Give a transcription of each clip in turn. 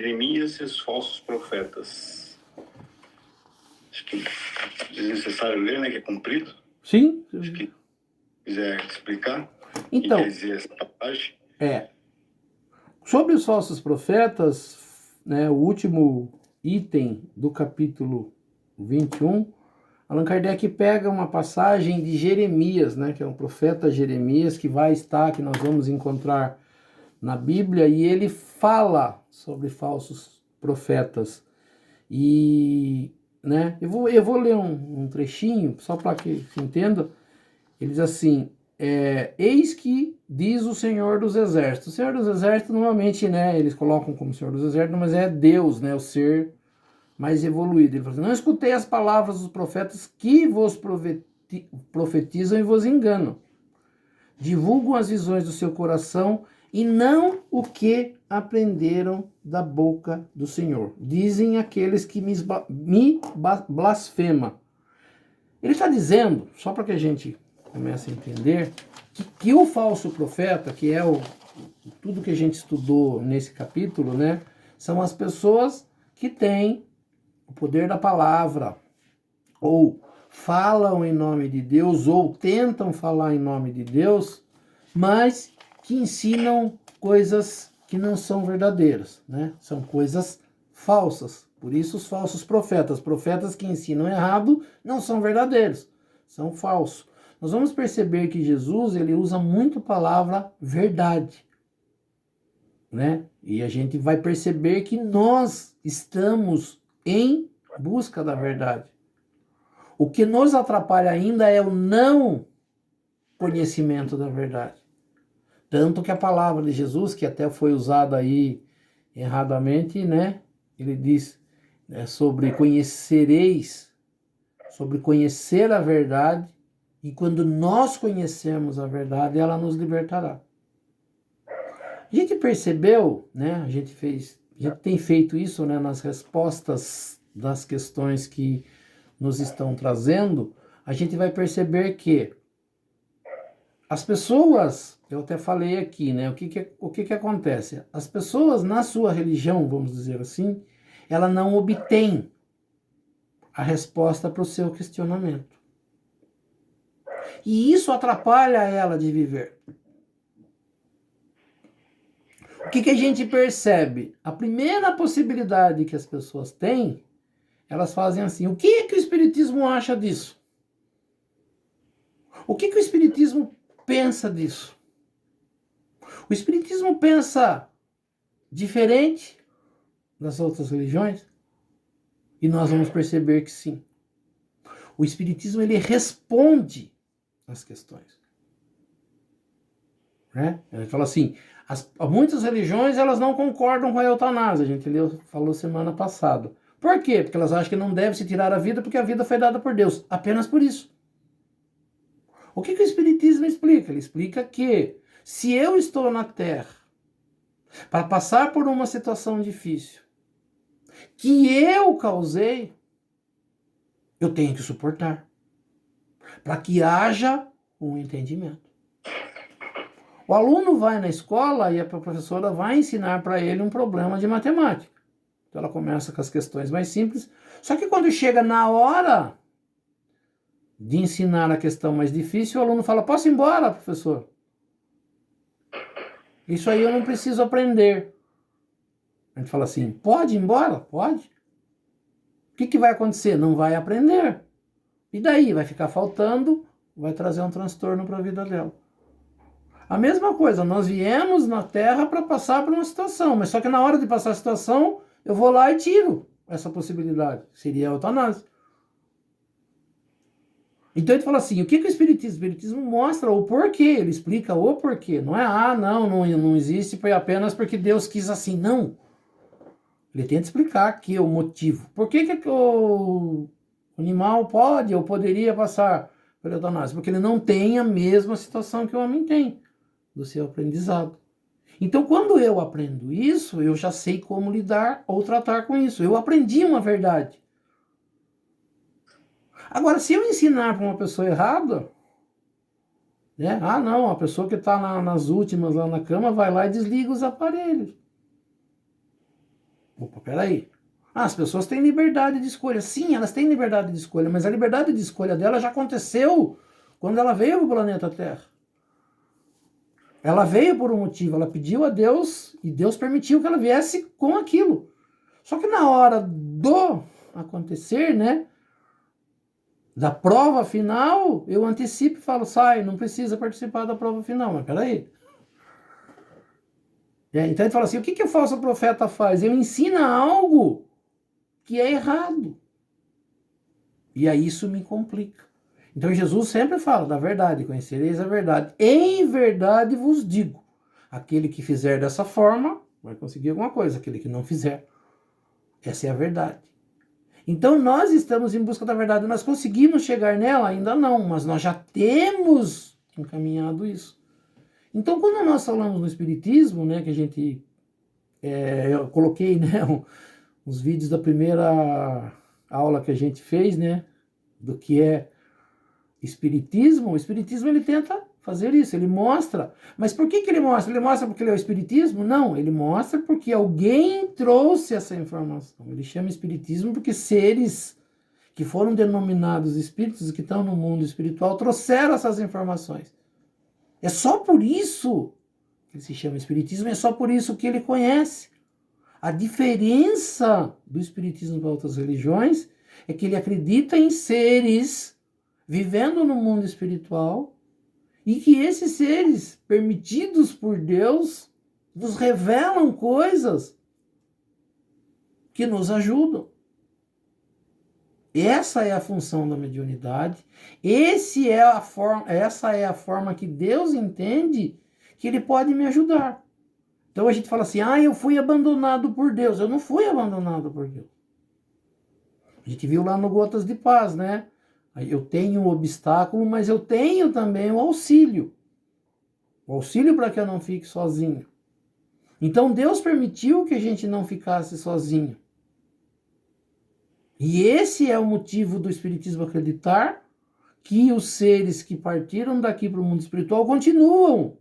Jeremias e os falsos profetas. Acho que é desnecessário ler, né? Que é comprido. Sim. Acho que quiser explicar Então, o que quer dizer essa passagem. Sobre os falsos profetas, né, o último item do capítulo 21, Allan Kardec pega uma passagem de Jeremias, né, que é um profeta Jeremias, que nós vamos encontrar na Bíblia, e ele fala sobre falsos profetas. E, né, eu vou ler um trechinho, só para que se entenda. Ele diz assim: eis que diz o Senhor dos Exércitos. O Senhor dos Exércitos, normalmente, né, eles colocam como Senhor dos Exércitos, mas é Deus, né, o ser mais evoluído. Ele fala assim: não escutei as palavras dos profetas que vos profetizam e vos enganam. Divulgam as visões do seu coração e não o que aprenderam da boca do Senhor. Dizem aqueles que me blasfema. Ele está dizendo, só para que a gente comece a entender, que o falso profeta, que é tudo que a gente estudou nesse capítulo, né, são as pessoas que têm o poder da palavra, ou falam em nome de Deus, ou tentam falar em nome de Deus, mas que ensinam coisas que não são verdadeiras, né? São coisas falsas. Por isso os falsos profetas que ensinam errado, não são verdadeiros, são falsos. Nós vamos perceber que Jesus, ele usa muito a palavra verdade, né? E a gente vai perceber que nós estamos em busca da verdade. O que nos atrapalha ainda é o não conhecimento da verdade. Tanto que a palavra de Jesus, que até foi usada aí erradamente, né? Ele diz sobre conhecereis, sobre conhecer a verdade, e quando nós conhecermos a verdade, ela nos libertará. A gente percebeu, né? A gente tem feito isso, né, nas respostas das questões que nos estão trazendo. A gente vai perceber que as pessoas, eu até falei aqui, né? O que acontece? As pessoas na sua religião, vamos dizer assim, ela não obtém a resposta para o seu questionamento. E isso atrapalha ela de viver. O que a gente percebe? A primeira possibilidade que as pessoas têm, elas fazem assim: o que é que o Espiritismo acha disso? O que o Espiritismo pensa disso? O Espiritismo pensa diferente das outras religiões? E nós vamos perceber que sim. O Espiritismo, ele responde às questões. Né? Ele fala assim: muitas religiões, elas não concordam com a eutanásia. A gente falou semana passada. Por quê? Porque elas acham que não deve se tirar a vida porque a vida foi dada por Deus. Apenas por isso. O que o Espiritismo explica? Ele explica que se eu estou na Terra para passar por uma situação difícil que eu causei, eu tenho que suportar, para que haja um entendimento. O aluno vai na escola e a professora vai ensinar para ele um problema de matemática. Então ela começa com as questões mais simples, só que quando chega na hora de ensinar a questão mais difícil, o aluno fala: posso ir embora, professor? Isso aí eu não preciso aprender. A gente fala assim: pode ir embora? Pode. O que vai acontecer? Não vai aprender. E daí? Vai ficar faltando, vai trazer um transtorno para a vida dela. A mesma coisa, nós viemos na Terra para passar por uma situação, mas só que na hora de passar a situação, eu vou lá e tiro essa possibilidade. Seria a eutanásia. Então ele fala assim: o que o Espiritismo? O Espiritismo mostra o porquê, ele explica o porquê. Não é, não existe, foi apenas porque Deus quis assim. Não. Ele tenta explicar aqui o motivo. Por que o animal pode ou poderia passar pela eutanásia? Porque ele não tem a mesma situação que o homem tem do seu aprendizado. Então, quando eu aprendo isso, eu já sei como lidar ou tratar com isso. Eu aprendi uma verdade. Agora, se eu ensinar para uma pessoa errada, né? A pessoa que está nas últimas lá na cama vai lá e desliga os aparelhos. Opa, peraí. As pessoas têm liberdade de escolha. Sim, elas têm liberdade de escolha, mas a liberdade de escolha dela já aconteceu quando ela veio para o planeta Terra. Ela veio por um motivo, ela pediu a Deus e Deus permitiu que ela viesse com aquilo. Só que na hora do acontecer, né, da prova final, eu antecipo e falo, sai, não precisa participar da prova final. Mas peraí. Então ele fala assim, o que o falso profeta faz? Ele ensina algo que é errado. E aí isso me complica. Então Jesus sempre fala da verdade, conhecereis a verdade. Em verdade vos digo, aquele que fizer dessa forma vai conseguir alguma coisa, aquele que não fizer. Essa é a verdade. Então nós estamos em busca da verdade, nós conseguimos chegar nela? Ainda não, mas nós já temos encaminhado isso. Então quando nós falamos no Espiritismo, né, que a gente, eu coloquei, né, os vídeos da primeira aula que a gente fez, né, do que é Espiritismo, o Espiritismo ele tenta fazer isso, ele mostra. Mas por que ele mostra? Ele mostra porque ele é o Espiritismo? Não, ele mostra porque alguém trouxe essa informação. Ele chama Espiritismo porque seres que foram denominados espíritos que estão no mundo espiritual trouxeram essas informações. É só por isso que ele se chama Espiritismo, é só por isso que ele conhece. A diferença do Espiritismo para outras religiões é que ele acredita em seres vivendo no mundo espiritual e que esses seres, permitidos por Deus, nos revelam coisas que nos ajudam. Essa é a função da mediunidade, essa é a forma que Deus entende que Ele pode me ajudar. Então a gente fala assim, eu fui abandonado por Deus. Eu não fui abandonado por Deus. A gente viu lá no Gotas de Paz, né? Eu tenho um obstáculo, mas eu tenho também o auxílio. O auxílio para que eu não fique sozinho. Então Deus permitiu que a gente não ficasse sozinho. E esse é o motivo do Espiritismo acreditar que os seres que partiram daqui para o mundo espiritual continuam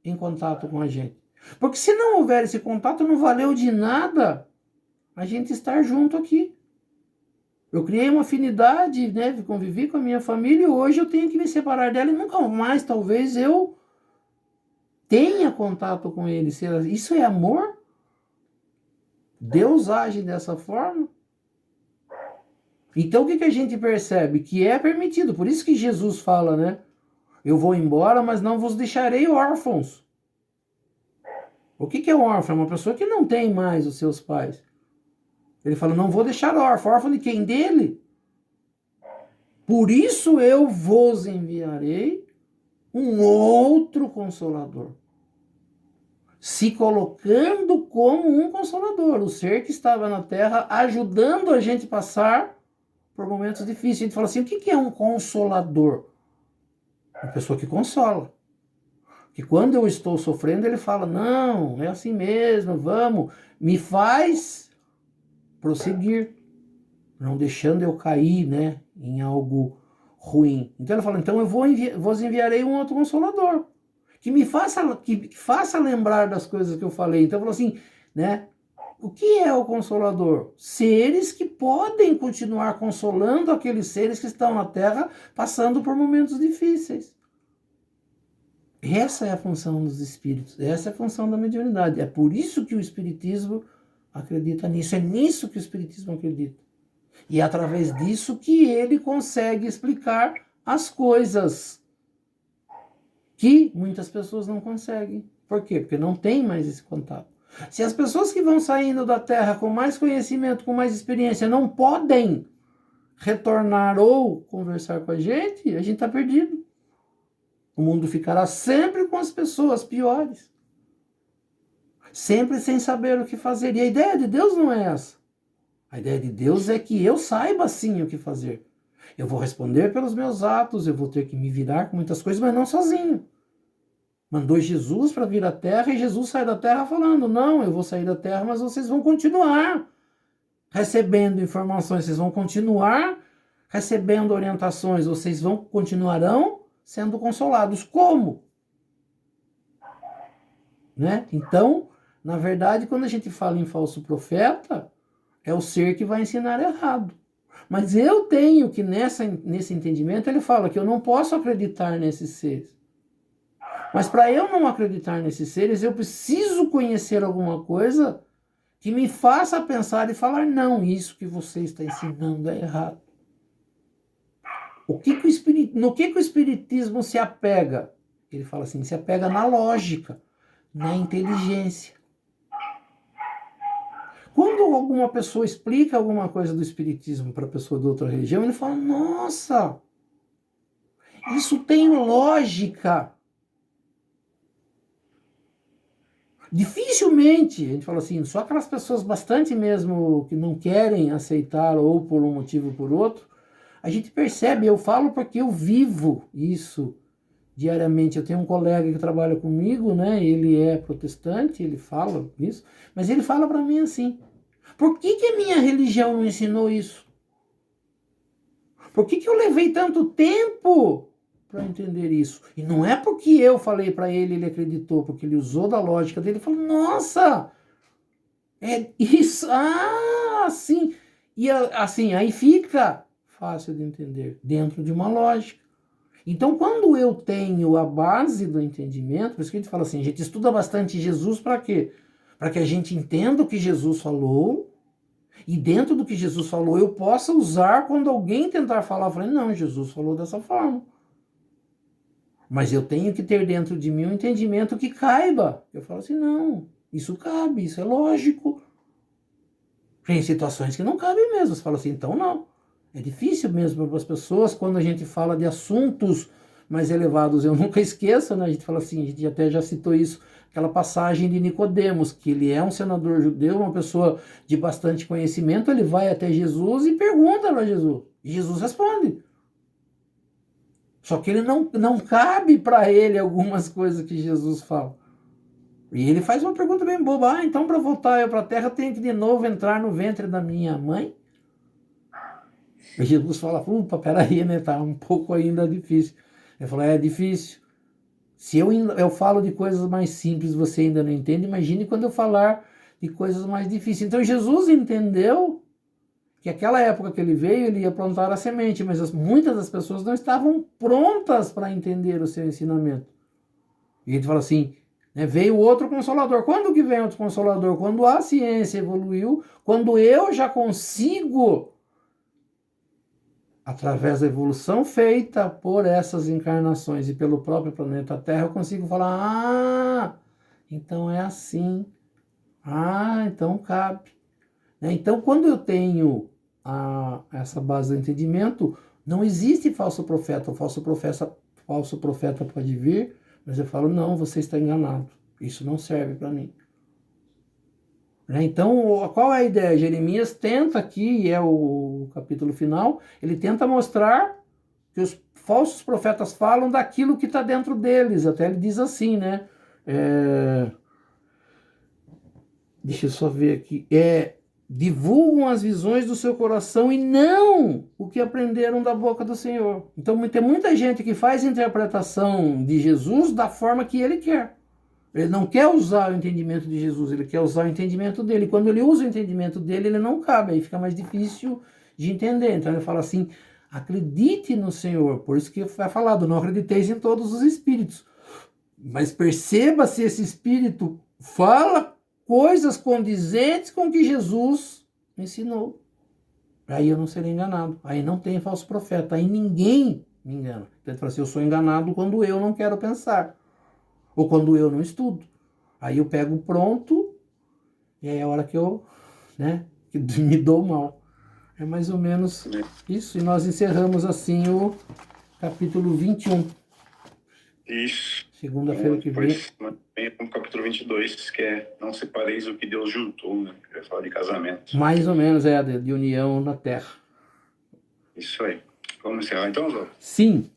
em contato com a gente. Porque se não houver esse contato, não valeu de nada a gente estar junto aqui. Eu criei uma afinidade, né? Convivi com a minha família e hoje eu tenho que me separar dela e nunca mais, talvez, eu tenha contato com eles. Isso é amor? Deus age dessa forma? Então o que a gente percebe? Que é permitido. Por isso que Jesus fala, né? Eu vou embora, mas não vos deixarei órfãos. O que é um órfão? Uma pessoa que não tem mais os seus pais. Ele fala, não vou deixar órfão. Órfão de quem? Dele. Por isso eu vos enviarei um outro Consolador. Se colocando como um Consolador. O ser que estava na Terra ajudando a gente a passar por momentos difíceis. A gente fala assim, o que é um Consolador? Uma pessoa que consola. Que quando eu estou sofrendo, ele fala, não, é assim mesmo, vamos, me faz prosseguir, não deixando eu cair, né, em algo ruim. Então ele fala, então eu vos enviarei um outro Consolador, que me faça lembrar das coisas que eu falei. Então ele falou assim, né, o que é o Consolador? Seres que podem continuar consolando aqueles seres que estão na Terra passando por momentos difíceis. Essa é a função dos espíritos, essa é a função da mediunidade. É por isso que o Espiritismo acredita nisso, é nisso que o Espiritismo acredita. E é através disso que ele consegue explicar as coisas que muitas pessoas não conseguem. Por quê? Porque não tem mais esse contato. Se as pessoas que vão saindo da Terra com mais conhecimento, com mais experiência, não podem retornar ou conversar com a gente está perdido. O mundo ficará sempre com as pessoas piores. Sempre sem saber o que fazer. E a ideia de Deus não é essa. A ideia de Deus é que eu saiba sim o que fazer. Eu vou responder pelos meus atos, eu vou ter que me virar com muitas coisas, mas não sozinho. Mandou Jesus para vir à Terra e Jesus sai da Terra falando, não, eu vou sair da Terra, mas vocês vão continuar recebendo informações, vocês vão continuar recebendo orientações, vocês continuarão sendo consolados. Como? Né? Então, Na verdade, quando a gente fala em falso profeta, é o ser que vai ensinar errado. Mas eu tenho que, nesse entendimento, ele fala que eu não posso acreditar nesses seres. Mas para eu não acreditar nesses seres, eu preciso conhecer alguma coisa que me faça pensar e falar, não, isso que você está ensinando é errado. No que o Espiritismo se apega? Ele fala assim, se apega na lógica, na inteligência. Quando alguma pessoa explica alguma coisa do Espiritismo para pessoa de outra religião, ele fala, nossa, isso tem lógica. Dificilmente, a gente fala assim, só aquelas pessoas bastante mesmo que não querem aceitar ou por um motivo ou por outro, a gente percebe, eu falo porque eu vivo isso diariamente. Eu tenho um colega que trabalha comigo, né? Ele é protestante, ele fala isso, mas ele fala para mim assim, por que a minha religião não ensinou isso? Por que eu levei tanto tempo para entender isso? E não é porque eu falei para ele, ele acreditou, porque ele usou da lógica dele e falou, nossa, é isso, sim. E assim, aí fica fácil de entender, dentro de uma lógica. Então, quando eu tenho a base do entendimento, por isso que a gente fala assim, a gente estuda bastante Jesus para quê? Para que a gente entenda o que Jesus falou, e dentro do que Jesus falou, eu possa usar quando alguém tentar falar, eu falei, não, Jesus falou dessa forma. Mas eu tenho que ter dentro de mim um entendimento que caiba. Eu falo assim, não, isso cabe, isso é lógico. Tem situações que não cabem mesmo. Você fala assim, então não. É difícil mesmo para as pessoas, quando a gente fala de assuntos mais elevados, eu nunca esqueço, né? A gente fala assim, a gente até já citou isso, aquela passagem de Nicodemos, que ele é um senador judeu, uma pessoa de bastante conhecimento, ele vai até Jesus e pergunta para Jesus. E Jesus responde. Só que ele não cabe para ele algumas coisas que Jesus fala. E ele faz uma pergunta bem boba. Então para voltar eu para a terra, eu tenho que de novo entrar no ventre da minha mãe? E Jesus fala, opa, peraí, né? Tá um pouco ainda difícil. Ele falou, é difícil. Se eu falo de coisas mais simples, você ainda não entende, imagine quando eu falar de coisas mais difíceis. Então Jesus entendeu que aquela época que ele veio, ele ia plantar a semente, mas muitas das pessoas não estavam prontas para entender o seu ensinamento. E ele fala assim, né, veio outro Consolador. Quando que vem outro Consolador? Quando a ciência evoluiu, quando eu já consigo, através da evolução feita por essas encarnações e pelo próprio planeta Terra, eu consigo falar, então é assim, então cabe. Então, quando eu tenho essa base do entendimento, não existe falso profeta. O falso profeta pode vir, mas eu falo, não, você está enganado. Isso não serve para mim. Então, qual é a ideia? Jeremias tenta aqui, e é o capítulo final, ele tenta mostrar que os falsos profetas falam daquilo que está dentro deles. Até ele diz assim, né? Deixa eu só ver aqui. Divulgam as visões do seu coração e não o que aprenderam da boca do Senhor. Então tem muita gente que faz interpretação de Jesus da forma que ele quer. Ele não quer usar o entendimento de Jesus, ele quer usar o entendimento dele. Quando ele usa o entendimento dele, ele não cabe, aí fica mais difícil de entender. Então ele fala assim, acredite no Senhor. Por isso que é falado, não acrediteis em todos os espíritos. Mas perceba se esse espírito fala coisas condizentes com o que Jesus ensinou. Aí eu não serei enganado. Aí não tem falso profeta. Aí ninguém me engana. Então ele fala assim, eu sou enganado quando eu não quero pensar. Ou quando eu não estudo. Aí eu pego pronto, e aí é a hora que eu, que me dou mal. É mais ou menos isso. E nós encerramos assim o capítulo 21. Isso. Segunda-feira que vem. Vem o capítulo 22, que é Não separeis o que Deus juntou, né? Que vai falar de casamento. Mais ou menos, de união na terra. Isso aí. Vamos encerrar então, Zó? Sim.